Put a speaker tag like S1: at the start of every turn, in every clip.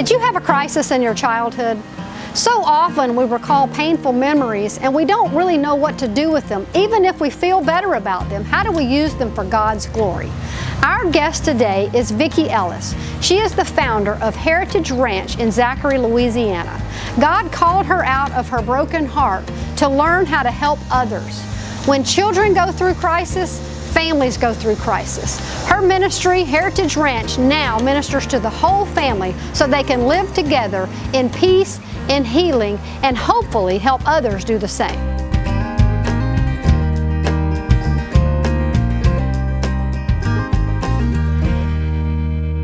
S1: Did you have a crisis in your childhood? So often we recall painful memories and we don't really know what to do with them. Even if we feel better about them, how do we use them for God's glory? Our guest today is Vicki Ellis. She is the founder of Heritage Ranch in Zachary, Louisiana. God called her out of her broken heart to learn how to help others. When children go through crisis, families go through crisis. Her ministry, Heritage Ranch, now ministers to the whole family so they can live together in peace, in healing, and hopefully help others do the same.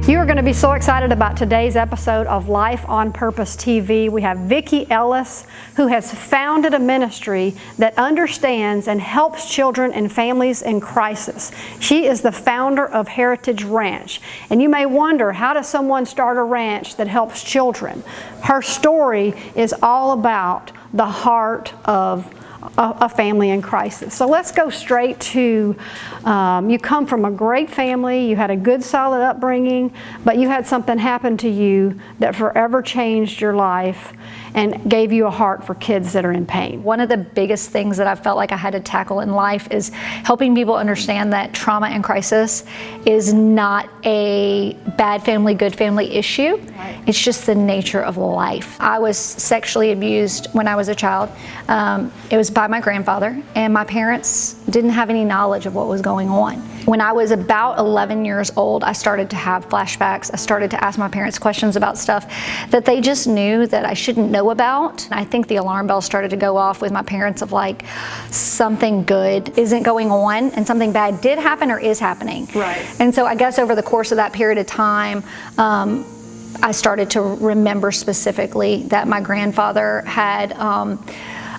S1: You are going to be so excited about today's episode of Life on Purpose TV. We have Vicki Ellis, who has founded a ministry that understands and helps children and families in crisis. She is the founder of Heritage Ranch. And you may wonder, how does someone start a ranch that helps children? Her story is all about the heart of a family in crisis. So let's go straight to, you come from a great family, you had a good solid upbringing, but you had something happen to you that forever changed your life and gave you a heart for kids that are in pain.
S2: One of the biggest things that I felt like I had to tackle in life is helping people understand that trauma and crisis is not a bad family, good family issue. Right. It's just the nature of life. I was sexually abused when I was a child. It was by my grandfather, and my parents didn't have any knowledge of what was going on. When I was about 11 years old, I started to have flashbacks. I started to ask my parents questions about stuff that they just knew that I shouldn't know about. I think the alarm bells started to go off with my parents of like, something good isn't going on and something bad did happen or is happening.
S1: Right.
S2: And so I guess over the course of that period of time, I started to remember specifically that my grandfather had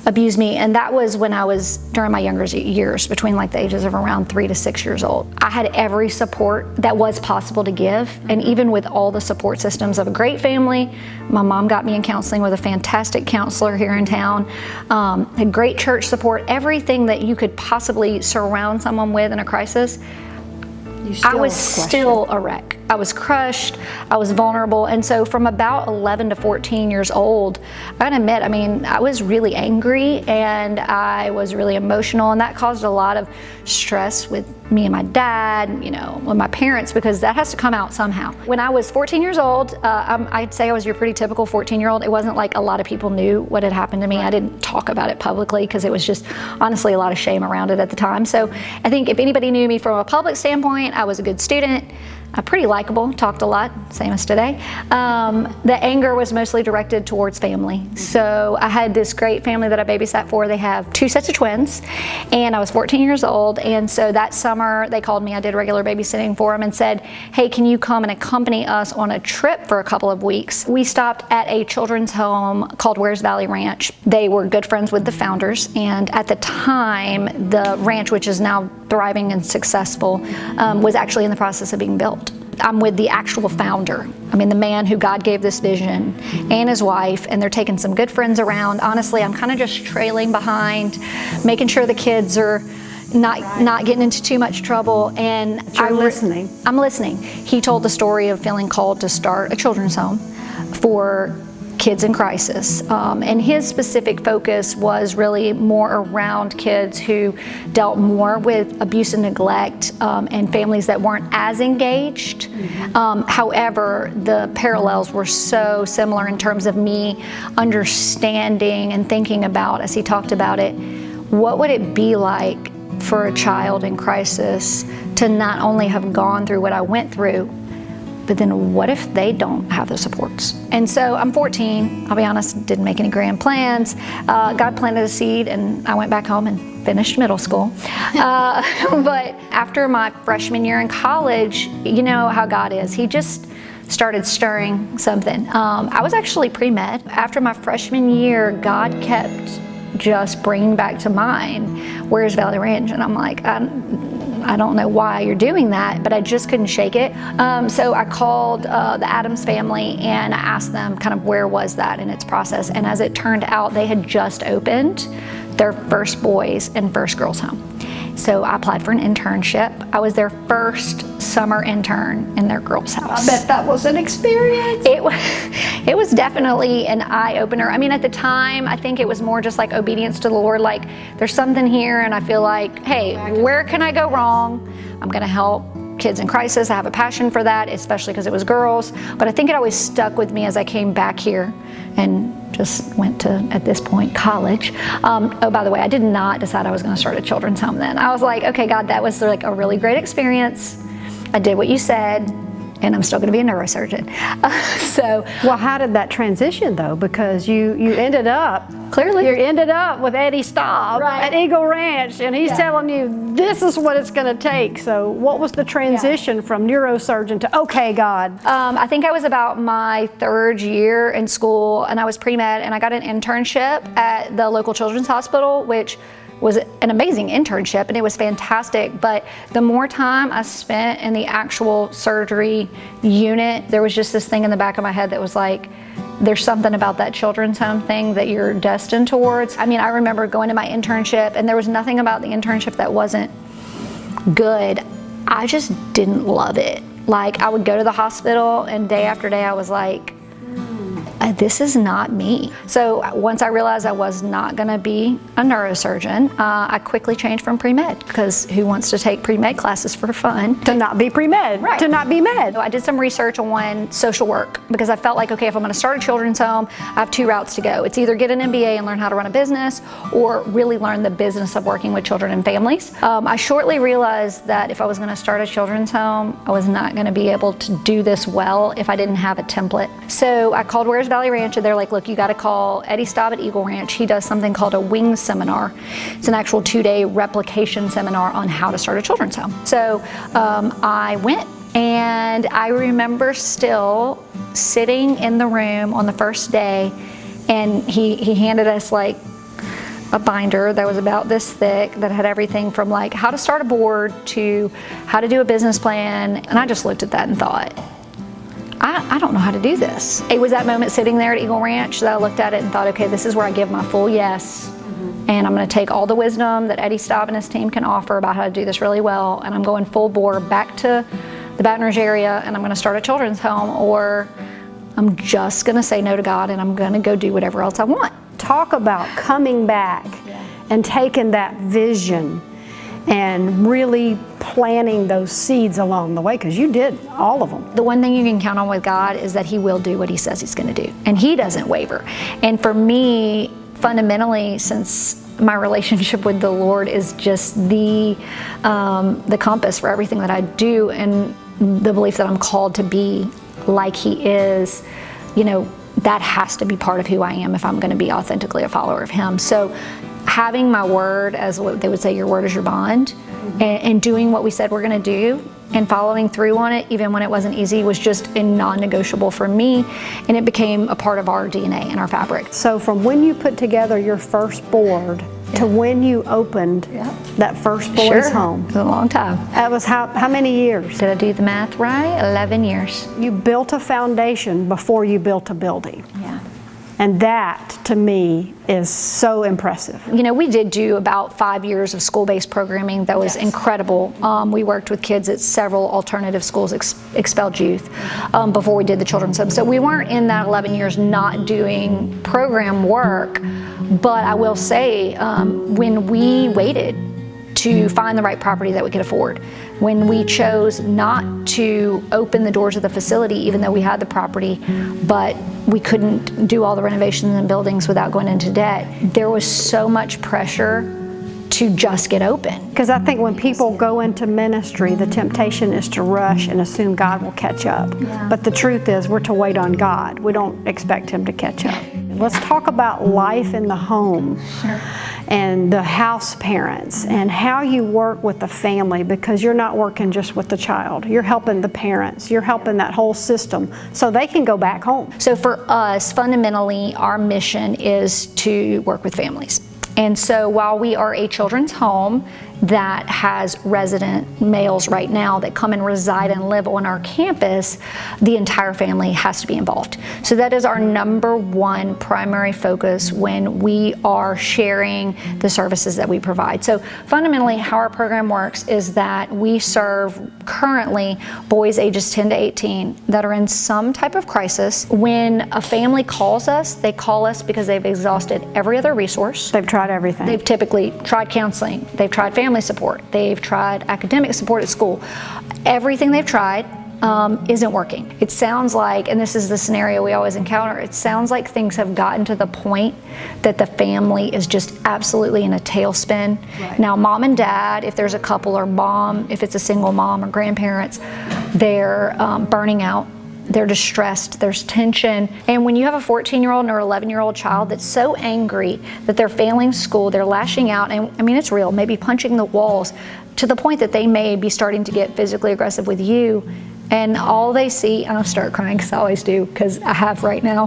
S2: abused me, and that was when I was during my younger years, between like the ages of around 3 to 6 years old. I had every support that was possible to give, and even with all the support systems of a great family, my mom got me in counseling with a fantastic counselor here in town, had great church support, everything that you could possibly surround someone with in a crisis. I was still a wreck. I was crushed, I was vulnerable, and so from about 11 to 14 years old, I gotta admit, I was really angry and I was really emotional, and that caused a lot of stress with me and my dad, with my parents, because that has to come out somehow. When I was 14 years old, I'd say I was your pretty typical 14-year-old. It wasn't like a lot of people knew what had happened to me. I didn't talk about it publicly because it was just honestly a lot of shame around it at the time. So I think if anybody knew me from a public standpoint, I was a good student, pretty likable, talked a lot, same as today. The anger was mostly directed towards family. So I had this great family that I babysat for. They have 2 sets of twins, and I was 14 years old, and so that summer they called me. I did regular babysitting for them and said, hey, can you come and accompany us on a trip for a couple of weeks? We stopped at a children's home called Wears Valley Ranch. They were good friends with the founders, and at the time, the ranch, which is now thriving and successful, was actually in the process of being built. I'm with the actual founder. The man who God gave this vision, and his wife, and they're taking some good friends around. Honestly, I'm kind of just trailing behind, making sure the kids are not getting into too much trouble. And
S1: I'm listening.
S2: I'm listening. He told the story of feeling called to start a children's home for kids in crisis, and his specific focus was really more around kids who dealt more with abuse and neglect, and families that weren't as engaged. However, the parallels were so similar in terms of me understanding and thinking about, as he talked about it, what would it be like for a child in crisis to not only have gone through what I went through, but then what if they don't have the supports? And so I'm 14, I'll be honest, didn't make any grand plans. God planted a seed and I went back home and finished middle school. But after my freshman year in college, you know how God is. He just started stirring something. I was actually pre-med. After my freshman year, God kept just bringing back to mind, where's Valley Ranch? And I'm like, I don't know why you're doing that, but I just couldn't shake it. So I called the Adams family and I asked them kind of where was that in its process. And as it turned out, they had just opened their first boys and first girls home. So I applied for an internship. I was their first summer intern in their girls' house.
S1: I bet that was an experience.
S2: It was definitely an eye-opener. I mean, at the time, I think it was more just like obedience to the Lord, like there's something here and I feel like, hey, where can I go wrong? I'm gonna help kids in crisis. I have a passion for that, especially because it was girls. But I think it always stuck with me as I came back here and just went to, at this point, college. Oh, by the way, I did not decide I was going to start a children's home then. I was like, okay, God, that was like a really great experience. I did what you said, and I'm still going to be a neurosurgeon.
S1: Well, how did that transition though? Because you ended up,
S2: clearly,
S1: you ended up with Eddie Staub
S2: Right.
S1: at Eagle Ranch, and he's telling you this is what it's going to take. So, what was the transition from neurosurgeon to okay, God?
S2: I think I was about my third year in school, and I was pre-med, and I got an internship at the local children's hospital, which was an amazing internship, and it was fantastic. But the more time I spent in the actual surgery unit, there was just this thing in the back of my head that was like, there's something about that children's home thing that you're destined towards. I mean, I remember going to my internship, and there was nothing about the internship that wasn't good. I just didn't love it. Like, I would go to the hospital, and day after day I was like, this is not me. So once I realized I was not gonna be a neurosurgeon, I quickly changed from pre-med, because who wants to take pre-med classes for fun?
S1: To not be pre-med,
S2: Right.
S1: to not be med.
S2: So I did some research on social work, because I felt like, okay, if I'm gonna start a children's home, I have two routes to go. It's either get an MBA and learn how to run a business, or really learn the business of working with children and families. I shortly realized that if I was gonna start a children's home, I was not gonna be able to do this well if I didn't have a template. So I called Where's Valley Ranch, and they're like, look, you gotta call Eddie Staub at Eagle Ranch. He does something called a WINGS seminar. It's an actual 2-day replication seminar on how to start a children's home. So I went, and I remember still sitting in the room on the first day, and he handed us like a binder that was about this thick that had everything from like how to start a board to how to do a business plan. And I just looked at that and thought, I don't know how to do this. It was that moment sitting there at Eagle Ranch that I looked at it and thought, okay, this is where I give my full yes. And I'm gonna take all the wisdom that Eddie Staub and his team can offer about how to do this really well, and I'm going full bore back to the Baton Rouge area, and I'm gonna start a children's home, or I'm just gonna say no to God and I'm gonna go do whatever else I want.
S1: Talk about coming back and taking that vision and really planting those seeds along the way, because you did all of them.
S2: The one thing you can count on with God is that He will do what He says He's going to do, and He doesn't waver. And for me, fundamentally, since my relationship with the Lord is just the compass for everything that I do, and the belief that I'm called to be like He is, you know, that has to be part of who I am if I'm going to be authentically a follower of Him. So having my word, as what they would say, your word is your bond, and doing what we said we're going to do and following through on it, even when it wasn't easy, was just a non-negotiable for me, and it became a part of our DNA and our fabric.
S1: So from when you put together your first board to when you opened that first boys' home.
S2: It was a long time.
S1: That was how many years?
S2: Did I do the math right? 11 years.
S1: You built a foundation before you built a building.
S2: Yeah.
S1: And that, to me, is so impressive.
S2: You know, we did do about 5 years of school-based programming that was incredible. We worked with kids at several alternative schools, expelled youth, before we did the children's home. So we weren't in that 11 years not doing program work, but I will say, when we waited to find the right property that we could afford, when we chose not to open the doors of the facility, even though we had the property, but we couldn't do all the renovations and buildings without going into debt, there was so much pressure to just get open.
S1: Because I think when people go into ministry, the temptation is to rush and assume God will catch up.
S2: Yeah.
S1: But the truth is, we're to wait on God. We don't expect Him to catch up. Let's talk about life in the home.
S2: Sure.
S1: And the house parents and how you work with the family, because you're not working just with the child. You're helping the parents. You're helping that whole system so they can go back home.
S2: So for us, fundamentally, our mission is to work with families. And so while we are a children's home, that has resident males right now that come and reside and live on our campus, the entire family has to be involved. So that is our number one primary focus when we are sharing the services that we provide. So fundamentally, how our program works is that we serve currently boys ages 10 to 18 that are in some type of crisis. When a family calls us, they call us because they've exhausted every other resource.
S1: They've tried everything.
S2: They've typically tried counseling, they've tried family support, they've tried academic support at school. Everything they've tried isn't working. It sounds like, and this is the scenario we always encounter, it sounds like things have gotten to the point that the family is just absolutely in a tailspin. Right. Now, mom and dad, if there's a couple, or mom, if it's a single mom, or grandparents, they're burning out. They're distressed, there's tension. And when you have a 14-year-old or 11-year-old child that's so angry that they're failing school, they're lashing out, and I mean, it's real, maybe punching the walls to the point that they may be starting to get physically aggressive with you, and all they see, and I'll start crying because I always do, because I have right now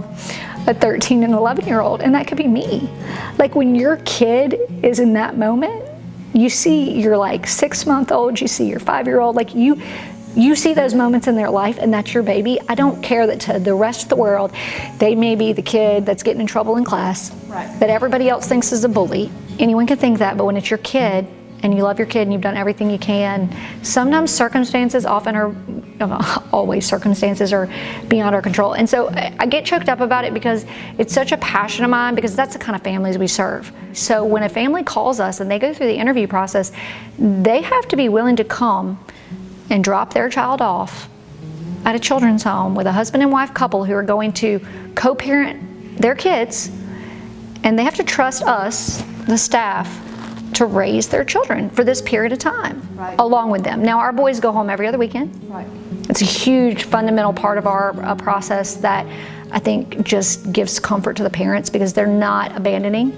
S2: a 13 and 11-year-old, and that could be me. Like when your kid is in that moment, you see your like 6-month-old, you see your 5-year-old, like you see those moments in their life, and that's your baby. I don't care that to the rest of the world, they may be the kid that's getting in trouble in class, right, that everybody else thinks is a bully. Anyone can think that, but when it's your kid, and you love your kid, and you've done everything you can, sometimes circumstances, often are, always circumstances are beyond our control. And so I get choked up about it because it's such a passion of mine, because that's the kind of families we serve. So when a family calls us and they go through the interview process, they have to be willing to come and drop their child off at a children's home with a husband and wife couple who are going to co-parent their kids, and they have to trust us, the staff, to raise their children for this period of time, right, along with them. Now, our boys go home every other weekend. Right. It's a huge fundamental part of our process that I think just gives comfort to the parents, because they're not abandoning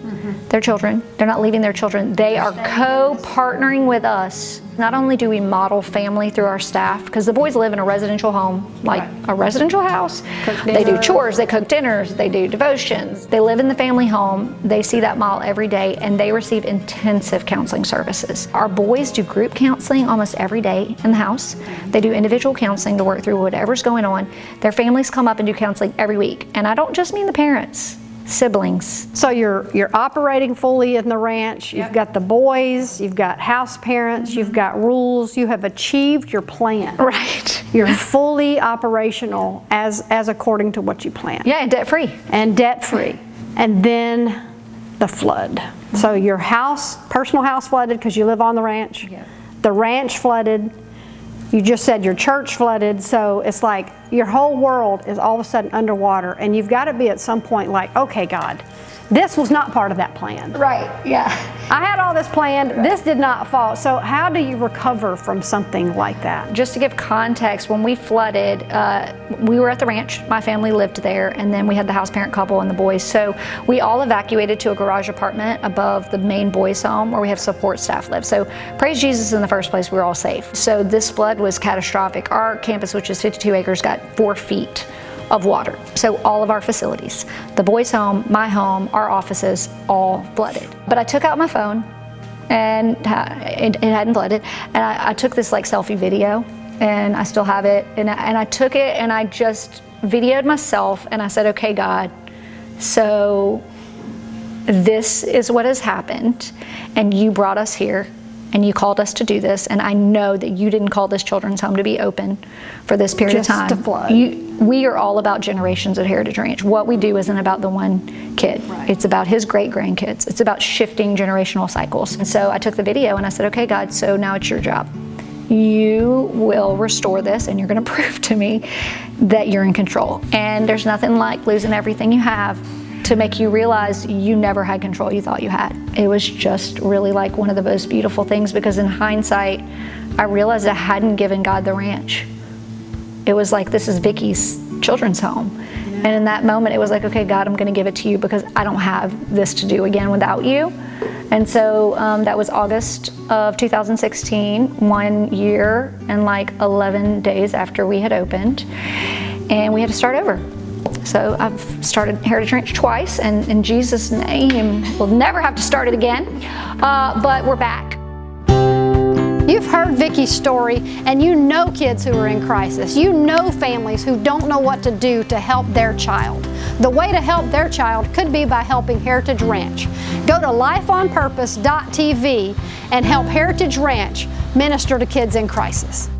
S2: their children. They're not leaving their children. They are co-partnering with us. Not only do we model family through our staff, because the boys live in a residential home, like a residential house. They do chores, they cook dinners, they do devotions. They live in the family home. They see that model every day, and they receive intensive counseling services. Our boys do group counseling almost every day in the house. They do individual counseling to work through whatever's going on. Their families come up and do counseling every week. And I don't just mean the parents, siblings.
S1: So you're operating fully in the ranch. You've got the boys, you've got house parents, you've got rules. You have achieved your plan.
S2: Right.
S1: You're fully operational as according to what you planned.
S2: Yeah, and debt-free.
S1: And debt-free. And then the flood. So your house, personal house flooded because you live on the ranch. Yeah. The ranch flooded. You just said your church flooded, so it's like your whole world is all of a sudden underwater, and you've got to be at some point like, okay, God, this was not part of that plan.
S2: Right, yeah.
S1: I had all this planned, this did not fall. So how do you recover from something like that?
S2: Just to give context, when we flooded, we were at the ranch, my family lived there, and then we had the house parent couple and the boys. So we all evacuated to a garage apartment above the main boys' home where we have support staff live. So praise Jesus, in the first place, we were all safe. So this flood was catastrophic. Our campus, which is 52 acres, got 4 feet of water. So all of our facilities, the boys' home, my home, our offices, all flooded. But I took out my phone, and it hadn't flooded, and I took this like selfie video, and I still have it, and I took it and I just videoed myself, and I said, okay, God, so this is what has happened, and you brought us here, and you called us to do this, and I know that you didn't call this children's home to be open for this period of time.
S1: Just to flood.
S2: We are all about generations at Heritage Ranch. What we do isn't about the one kid. Right. It's about his great-grandkids. It's about shifting generational cycles. And so I took the video and I said, okay, God, so now it's your job. You will restore this, and you're gonna prove to me that you're in control. And there's nothing like losing everything you have to make you realize you never had control you thought you had. It was just really like one of the most beautiful things, because in hindsight, I realized I hadn't given God the ranch. It was like, this is Vicky's children's home. Yeah. And in that moment, it was like, okay, God, I'm gonna give it to you because I don't have this to do again without you. And so that was August of 2016, 1 year and like 11 days after we had opened, and we had to start over. So I've started Heritage Ranch twice, and in Jesus' name, we'll never have to start it again, but we're back.
S1: You've heard Vicki's story, and you know kids who are in crisis. You know families who don't know what to do to help their child. The way to help their child could be by helping Heritage Ranch. Go to lifeonpurpose.tv and help Heritage Ranch minister to kids in crisis.